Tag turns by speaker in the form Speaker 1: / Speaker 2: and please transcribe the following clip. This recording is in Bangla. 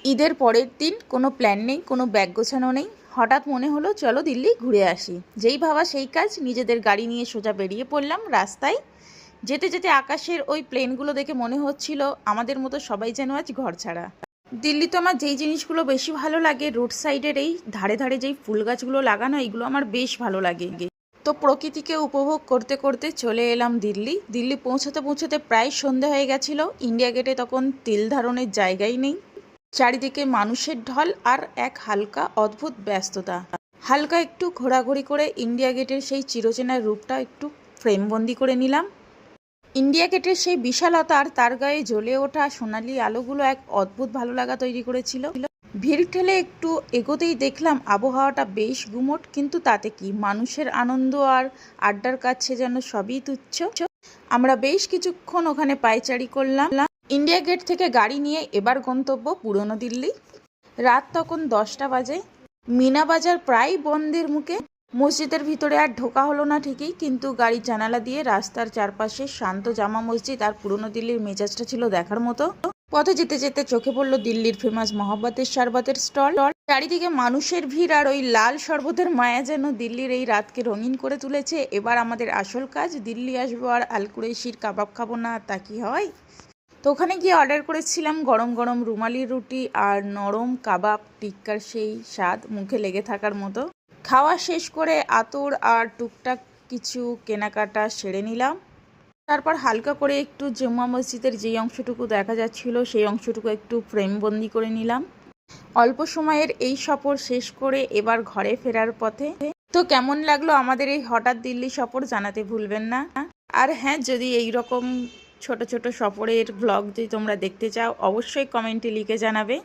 Speaker 1: ঈদের পরের দিন কোনো প্ল্যান নেই, কোনো ব্যাগ গোছানো নেই। হঠাৎ মনে হলো চলো দিল্লি ঘুরে আসি। যেই ভাবা সেই কাজ, নিজেদের গাড়ি নিয়ে সোজা বেরিয়ে পড়লাম রাস্তায়। যেতে যেতে আকাশের ওই প্লেনগুলো দেখে মনে হচ্ছিল আমাদের মতো সবাই যেন আজ ঘর ছাড়া। দিল্লি তো আমার যেই জিনিসগুলো বেশি ভালো লাগে, রোড সাইডের এই ধারে ধারে যেই ফুল গাছগুলো লাগানো, এইগুলো আমার বেশ ভালো লাগে। তো প্রকৃতিকে উপভোগ করতে করতে চলে এলাম দিল্লি। দিল্লি পৌঁছাতে পৌঁছাতে প্রায় সন্ধে হয়ে গেছিল। ইন্ডিয়া গেটে তখন তিল ধারণের জায়গাই নেই। চারিদিকে মানুষের ঢল আর এক হালকা অদ্ভুত ব্যস্ততা। হালকা একটু ঘোরাঘুরি করে ইন্ডিয়া গেটের সেই চিরচেনা রূপটা একটু ফ্রেমবন্দি করে নিলাম। ইন্ডিয়া গেটের সেই বিশালতা আর তার গায়ে জ্বলে ওঠা সোনালি আলোগুলো এক অদ্ভুত ভালো লাগা তৈরি করেছিল। ভিড় ঠেলে একটু এগোতেই দেখলাম আবহাওয়াটা বেশ গুমোট, কিন্তু তাতে কি, মানুষের আনন্দ আর আড্ডার কাছে যেন সবই তুচ্ছ। আমরা বেশ কিছুক্ষণ ওখানে পায়চারি করলাম। ইন্ডিয়া গেট থেকে গাড়ি নিয়ে এবার গন্তব্য পুরনো দিল্লি। রাত তখন 10টা বাজে। মিনা বাজার প্রায় বন্ধের মুখে। মসজিদের ভিতরে আর ঢোকা হলো না ঠিকই, কিন্তু গাড়ির জানালা দিয়ে রাস্তার চারপাশে শান্ত জামা মসজিদ আর পুরনো দিল্লির মেজাজটা ছিল দেখার মতো। পথে যেতে যেতে চোখে পড়লো দিল্লির ফেমাস মহব্বতের শরবতের স্টল। চারিদিকে মানুষের ভিড় আর ওই লাল শরবতের মায়া যেন দিল্লির এই রাতকে রঙিন করে তুলেছে। এবার আমাদের আসল কাজ, দিল্লি আসবো আর আল কুরৈশির কাবাব খাবো না, তা কি হয়? তো ওখানে গিয়ে অর্ডার করেছিলাম গরম গরম রুমালি রুটি আর নরম কাবাব। টিক্কার সেই স্বাদ মুখে লেগে থাকার মতো। খাওয়া শেষ করে আতর আর টুকটাক কিছু কেনাকাটা সেরে নিলাম। তারপর হালকা করে একটু জুম্মা মসজিদের যেই অংশটুকু দেখা যাচ্ছিল সেই অংশটুকু একটু ফ্রেমবন্দি করে নিলাম। অল্প সময়ের এই সফর শেষ করে এবার ঘরে ফেরার পথে। তো কেমন লাগলো আমাদের এই হঠাৎ দিল্লি সফর জানাতে ভুলবেন না। আর হ্যাঁ, যদি এই রকম ছোট ছোট সফরের ব্লগ যদি তোমরা দেখতে চাও, অবশ্যই কমেন্টে লিখে জানাবে।